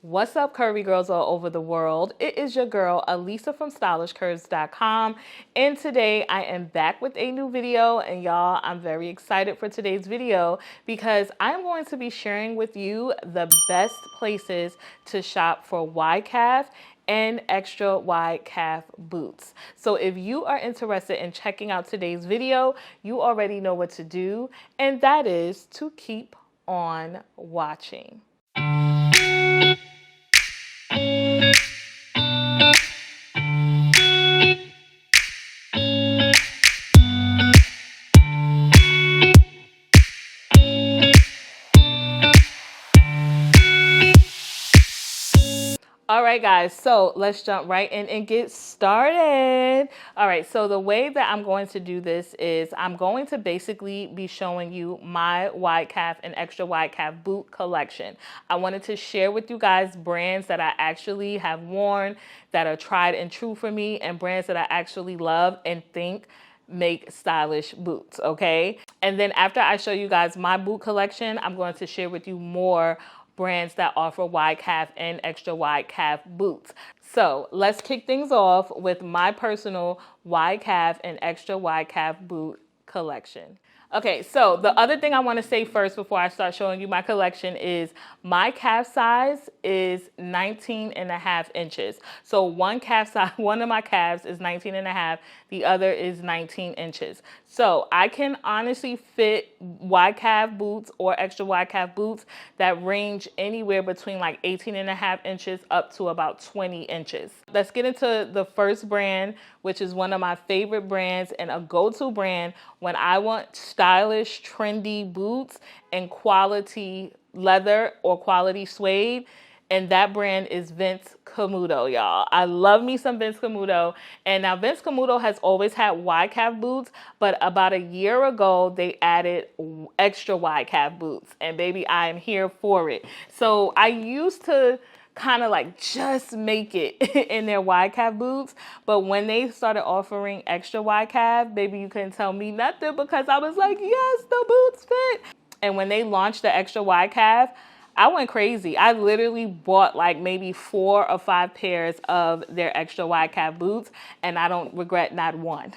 What's up, curvy girls all over the world? It is your girl, Alisa from StylishCurves.com, and today I am back with a new video, and y'all, I'm very excited for today's video because I'm going to be sharing with you the best places to shop for wide calf and extra wide calf boots. So if you are interested in checking out today's video, you already know what to do, and that is to keep on watching. All right, guys, so let's jump right in and get started. All right, so the way that I'm going to do this is I'm going to basically be showing you my wide calf and extra wide calf boot collection. I wanted to share with you guys brands that I actually have worn that are tried and true for me, and brands that I actually love and think make stylish boots, okay? And then after I show you guys my boot collection, I'm going to share with you more brands that offer wide calf and extra wide calf boots. So let's kick things off with my personal wide calf and extra wide calf boot collection. Okay, so the other thing I want to say first before I start showing you my collection is my calf size is 19.5 inches. So one of my calves is 19.5, the other is 19 inches. So I can honestly fit wide calf boots or extra wide calf boots that range anywhere between like 18.5 inches up to about 20 inches. Let's get into the first brand, which is one of my favorite brands and a go-to brand when I want stylish, trendy boots and quality leather or quality suede. And that brand is Vince Camuto, y'all. I love me some Vince Camuto. And now Vince Camuto has always had wide calf boots, but about a year ago, they added extra wide calf boots. And baby, I am here for it. So I used to kind of like just make it in their wide calf boots. But when they started offering extra wide calf, baby, you couldn't tell me nothing because I was like, yes, the boots fit. And when they launched the extra wide calf, I went crazy. I literally bought like maybe 4 or 5 pairs of their extra wide calf boots, and I don't regret not one.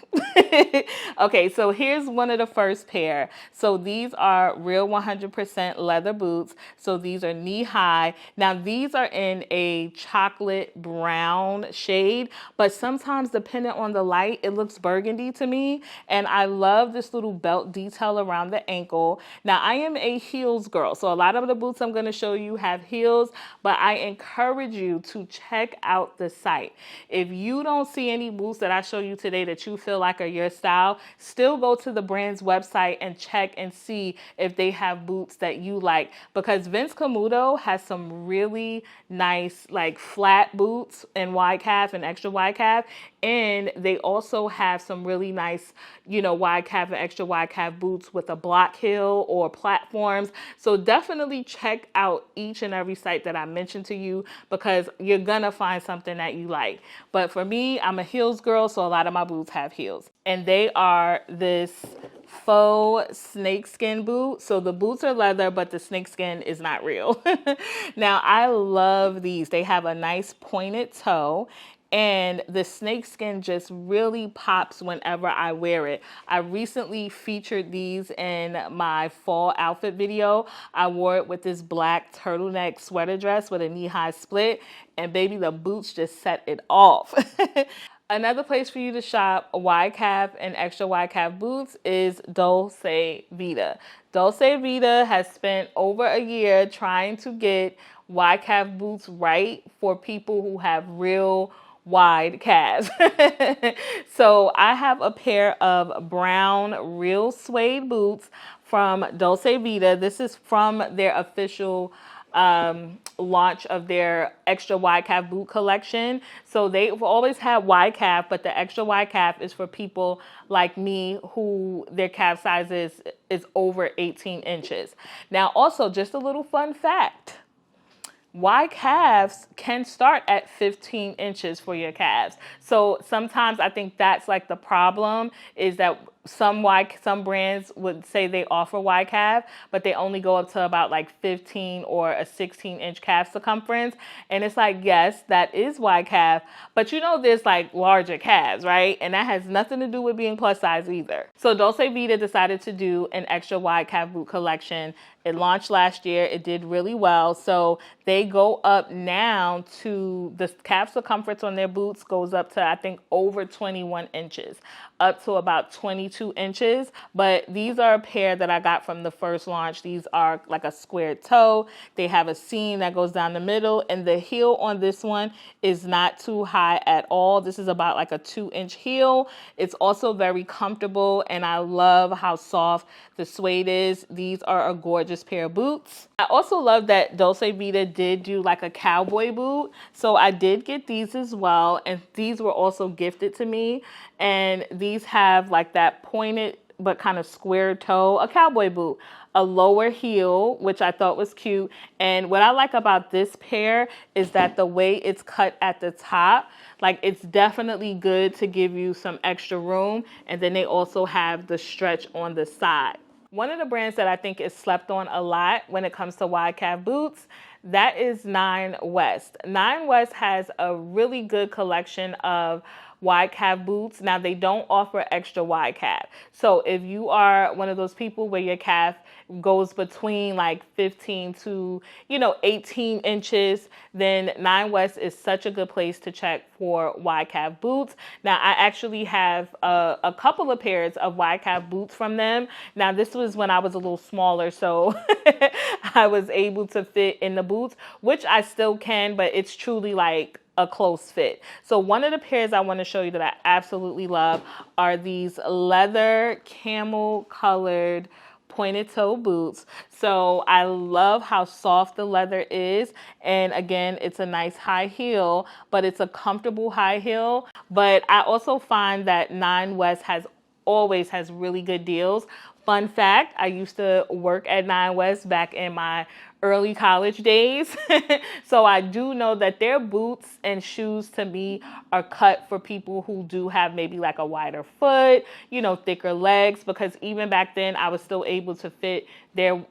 Okay, so here's one of the first pair. So these are real 100% leather boots. So these are knee high. Now these are in a chocolate brown shade, but sometimes depending on the light, it looks burgundy to me. And I love this little belt detail around the ankle. Now I am a heels girl, so a lot of the boots I'm going to show you have heels, but I encourage you to check out the site. If you don't see any boots that I show you today that you feel like are your style, still go to the brand's website and check and see if they have boots that you like, because Vince Camuto has some really nice like flat boots and wide calf and extra wide calf, and they also have some really nice, wide calf and extra wide calf boots with a block heel or platforms. So definitely check out each and every site that I mentioned to you, because you're gonna find something that you like. But for me, I'm a heels girl, so a lot of my boots have heels. And they are this faux snakeskin boot. So the boots are leather, but the snakeskin is not real. Now, I love these. They have a nice pointed toe, and the snakeskin just really pops whenever I wear it. I recently featured these in my fall outfit video. I wore it with this black turtleneck sweater dress with a knee-high split, and baby, the boots just set it off. Another place for you to shop wide calf and extra wide calf boots is Dolce Vita. Dolce Vita has spent over a year trying to get wide calf boots right for people who have real wide calves. So I have a pair of brown real suede boots from Dolce Vita. This is from their official launch of their extra wide calf boot collection. So they've always had wide calf, but the extra wide calf is for people like me who their calf size is over 18 inches. Now also, just a little fun fact. Wide calves can start at 15 inches for your calves. So sometimes I think that's like the problem, is that some brands would say they offer wide calf, but they only go up to about like 15 or a 16-inch calf circumference. And it's like, yes, that is wide calf, but you know there's like larger calves, right? And that has nothing to do with being plus size either. So Dolce Vita decided to do an extra wide calf boot collection. It launched last year. It did really well. So they go up now to the calf circumference on their boots goes up to, I think, over 21 inches, up to about 22 inches. But these are a pair that I got from the first launch. These are like a square toe. They have a seam that goes down the middle, and the heel on this one is not too high at all. This is about like a 2-inch heel. It's also very comfortable, and I love how soft the suede is. These are a gorgeous pair of boots. I also love that Dolce Vita did do like a cowboy boot. So I did get these as well, and these were also gifted to me. And these have like that pointed but kind of square toe, a cowboy boot, a lower heel, which I thought was cute. And what I like about this pair is that the way it's cut at the top, like it's definitely good to give you some extra room. And then they also have the stretch on the side. One of the brands that I think is slept on a lot when it comes to wide calf boots, that is Nine West. Nine West has a really good collection of wide calf boots. Now, they don't offer extra wide calf. So if you are one of those people where your calf goes between like 15 to, 18 inches, then Nine West is such a good place to check for wide calf boots. Now, I actually have a couple of pairs of wide calf boots from them. Now, this was when I was a little smaller, so I was able to fit in the boots, which I still can, but it's truly like a close fit. So one of the pairs I want to show you that I absolutely love are these leather camel colored pointed toe boots. So I love how soft the leather is. And again, it's a nice high heel, but it's a comfortable high heel. But I also find that Nine West always has really good deals. Fun fact, I used to work at Nine West back in my early college days. So I do know that their boots and shoes to me are cut for people who do have maybe like a wider foot, thicker legs, because even back then I was still able to fit their,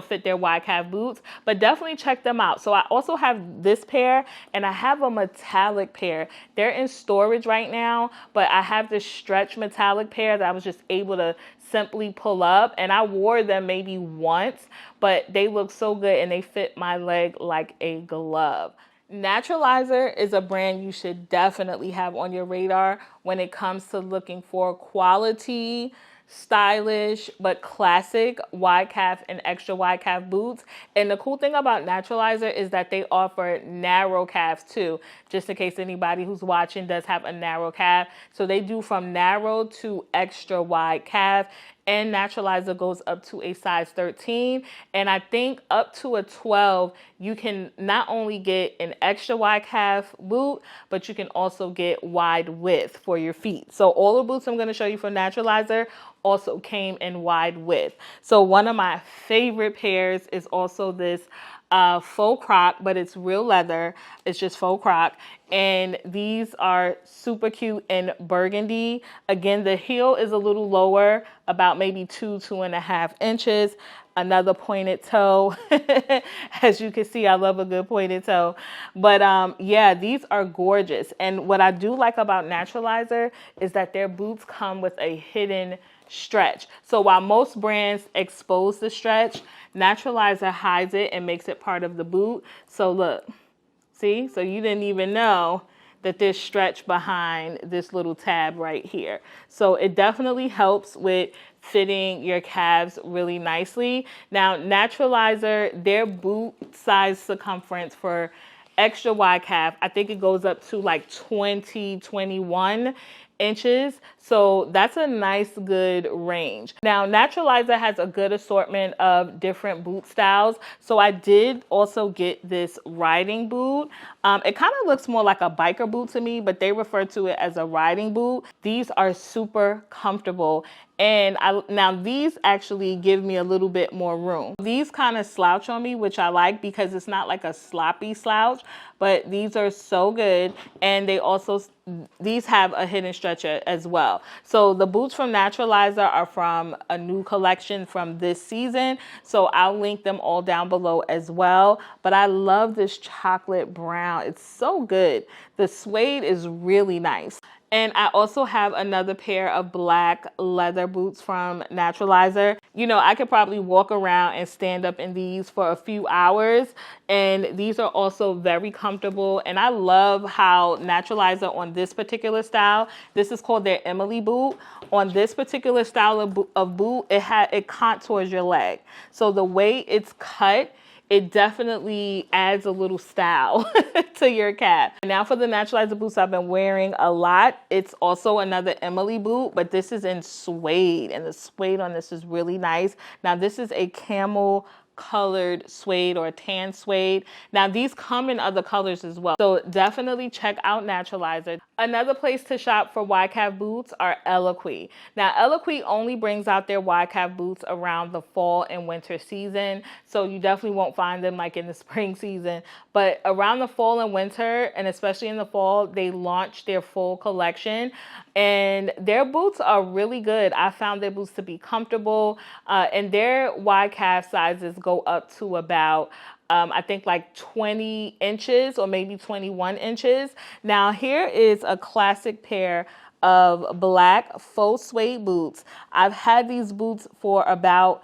fit their wide calf boots, but definitely check them out. So I also have this pair, and I have a metallic pair. They're in storage right now, but I have this stretch metallic pair that I was just able to simply pull up, and I wore them maybe once, but they look so good and they fit my leg like a glove. Naturalizer is a brand you should definitely have on your radar when it comes to looking for quality, stylish, but classic wide calf and extra wide calf boots. And the cool thing about Naturalizer is that they offer narrow calves too, just in case anybody who's watching does have a narrow calf. So they do from narrow to extra wide calf. And Naturalizer goes up to a size 13. And I think up to a 12, you can not only get an extra wide calf boot, but you can also get wide width for your feet. So all the boots I'm going to show you from Naturalizer also came in wide width. So one of my favorite pairs is also this faux croc, but it's real leather. It's just faux croc. And these are super cute in burgundy. Again, the heel is a little lower, about maybe 2.5 inches. Another pointed toe. As you can see, I love a good pointed toe. But yeah, these are gorgeous. And what I do like about Naturalizer is that their boots come with a hidden stretch. So while most brands expose the stretch, Naturalizer hides it and makes it part of the boot. So look, see? So you didn't even know that there's stretch behind this little tab right here. So it definitely helps with fitting your calves really nicely. Now, Naturalizer, their boot size circumference for extra wide calf, I think it goes up to like 21 inches. So that's a nice, good range. Now, Naturalizer has a good assortment of different boot styles. So I did also get this riding boot. It kind of looks more like a biker boot to me, but they refer to it as a riding boot. These are super comfortable. And now these actually give me a little bit more room. These kind of slouch on me, which I like because it's not like a sloppy slouch, but these are so good. And they also, these have a hidden stretcher as well. So the boots from Naturalizer are from a new collection from this season. So I'll link them all down below as well. But I love this chocolate brown. It's so good. The suede is really nice. And I also have another pair of black leather boots from Naturalizer. You know, I could probably walk around and stand up in these for a few hours. And these are also very comfortable. And I love how Naturalizer on this particular style, this is called their Emily boot. On this particular style of boot, it contours your leg. So the way it's cut, it definitely adds a little style to your calf. Now for the Naturalizer boots I've been wearing a lot, it's also another Emily boot, but this is in suede, and the suede on this is really nice. Now this is a camel colored suede or tan suede. Now these come in other colors as well. So definitely check out Naturalizer. Another place to shop for wide calf boots are Eloquii. Now Eloquii only brings out their wide calf boots around the fall and winter season. So you definitely won't find them like in the spring season. But around the fall and winter, and especially in the fall, they launch their full collection. And their boots are really good. I found their boots to be comfortable. And their wide calf sizes go up to about I think like 20 inches or maybe 21 inches. Now here is a classic pair of black faux suede boots. I've had these boots for about,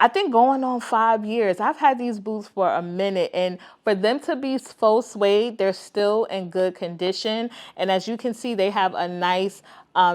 I think going on 5 years. I've had these boots for a minute, and for them to be faux suede, they're still in good condition. And as you can see, they have a nice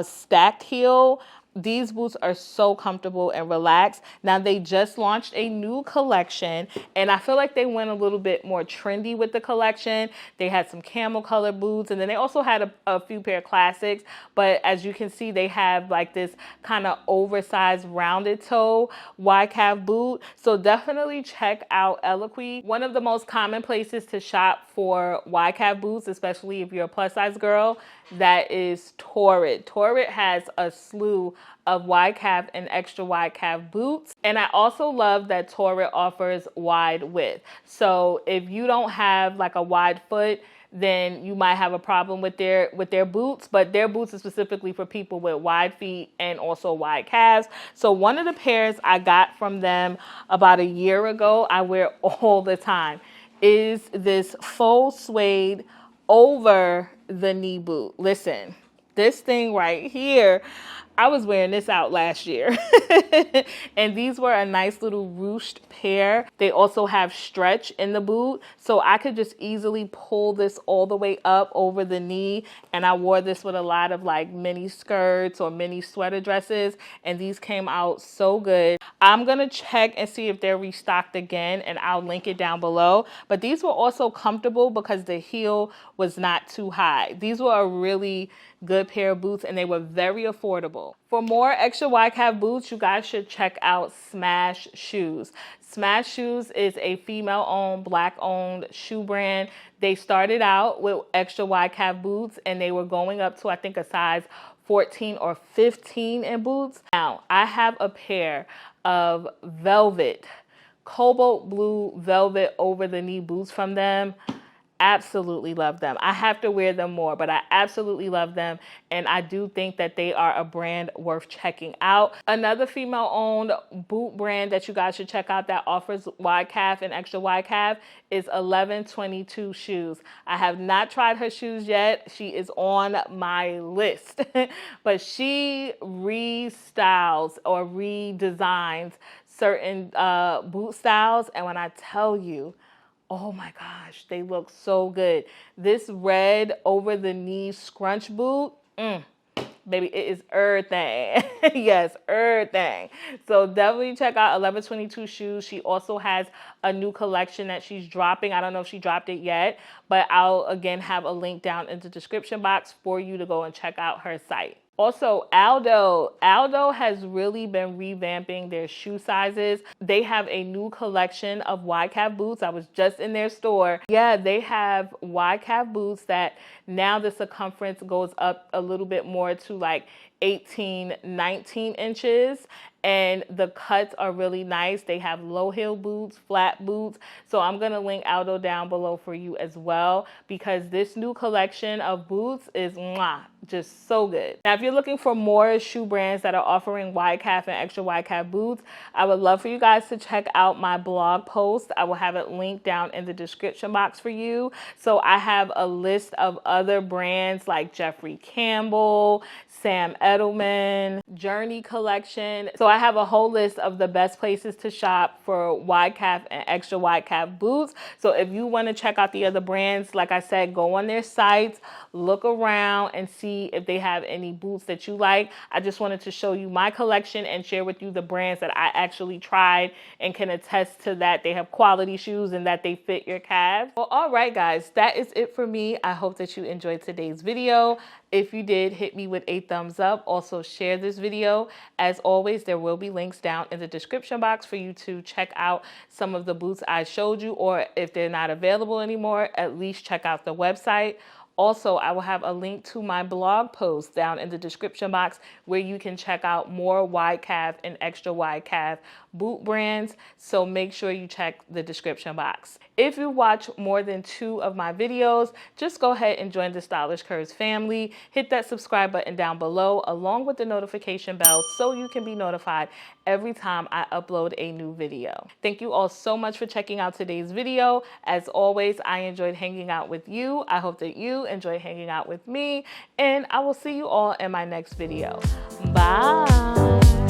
stacked heel. These boots are so comfortable and relaxed. Now they just launched a new collection, and I feel like they went a little bit more trendy with the collection. They had some camel color boots, and then they also had a few pair of classics. But as you can see, they have like this kind of oversized rounded toe wide calf boot. So definitely check out Eloquii. One of the most common places to shop for wide calf boots, especially if you're a plus size girl, that is Torrid. Torrid has a slew of wide calf and extra wide calf boots. And I also love that Torrid offers wide width. So if you don't have like a wide foot, then you might have a problem with their boots, but their boots are specifically for people with wide feet and also wide calves. So one of the pairs I got from them about a year ago, I wear all the time, is this faux suede over the knee boot. Listen, this thing right here, I was wearing this out last year. And these were a nice little ruched pair. They also have stretch in the boot, so I could just easily pull this all the way up over the knee. And I wore this with a lot of like mini skirts or mini sweater dresses, and these came out so good. I'm gonna check and see if they're restocked again, and I'll link it down below. But these were also comfortable because the heel was not too high. These were a really good pair of boots, and they were very affordable. For more extra wide calf boots, you guys should check out Smash Shoes. Smash Shoes is a female-owned, black-owned shoe brand. They started out with extra wide calf boots, and they were going up to, I think, a size 14 or 15 in boots. Now, I have a pair of velvet, cobalt blue velvet over the knee boots from them. Absolutely love them. I have to wear them more, but I absolutely love them. And I do think that they are a brand worth checking out. Another female-owned boot brand that you guys should check out that offers wide calf and extra wide calf is 1122 Shoes. I have not tried her shoes yet. She is on my list. But she restyles or redesigns certain boot styles. And when I tell you, oh my gosh, they look so good. This red over the knee scrunch boot, baby, it is everything. Yes, everything. So definitely check out 1122 Shoes. She also has a new collection that she's dropping. I don't know if she dropped it yet, but I'll again have a link down in the description box for you to go and check out her site. Also, Aldo has really been revamping their shoe sizes. They have a new collection of wide calf boots. I was just in their store. Yeah, they have wide calf boots that now the circumference goes up a little bit more to like 18, 19 inches. And the cuts are really nice. They have low heel boots, flat boots. So I'm going to link Aldo down below for you as well, because this new collection of boots is just so good. Now, if you're looking for more shoe brands that are offering wide calf and extra wide calf boots, I would love for you guys to check out my blog post. I will have it linked down in the description box for you. So I have a list of other brands like Jeffrey Campbell, Sam Edelman, Journey Collection. So I have a whole list of the best places to shop for wide calf and extra wide calf boots. So if you want to check out the other brands, like I said, go on their sites, look around and see if they have any boots that you like. I just wanted to show you my collection and share with you the brands that I actually tried and can attest to that they have quality shoes and that they fit your calves. Well, all right, guys, that is it for me. I hope that you enjoyed today's video. If you did, hit me with a thumbs up. Also, share this video. As always, there will be links down in the description box for you to check out some of the boots I showed you, or if they're not available anymore, at least check out the website. Also, I will have a link to my blog post down in the description box where you can check out more wide calf and extra wide calf boot brands. So make sure you check the description box. If you watch more than 2 of my videos, just go ahead and join the Stylish Curves family. Hit that subscribe button down below along with the notification bell so you can be notified every time I upload a new video. Thank you all so much for checking out today's video. As always, I enjoyed hanging out with you. I hope that you enjoy hanging out with me, and I will see you all in my next video. Bye.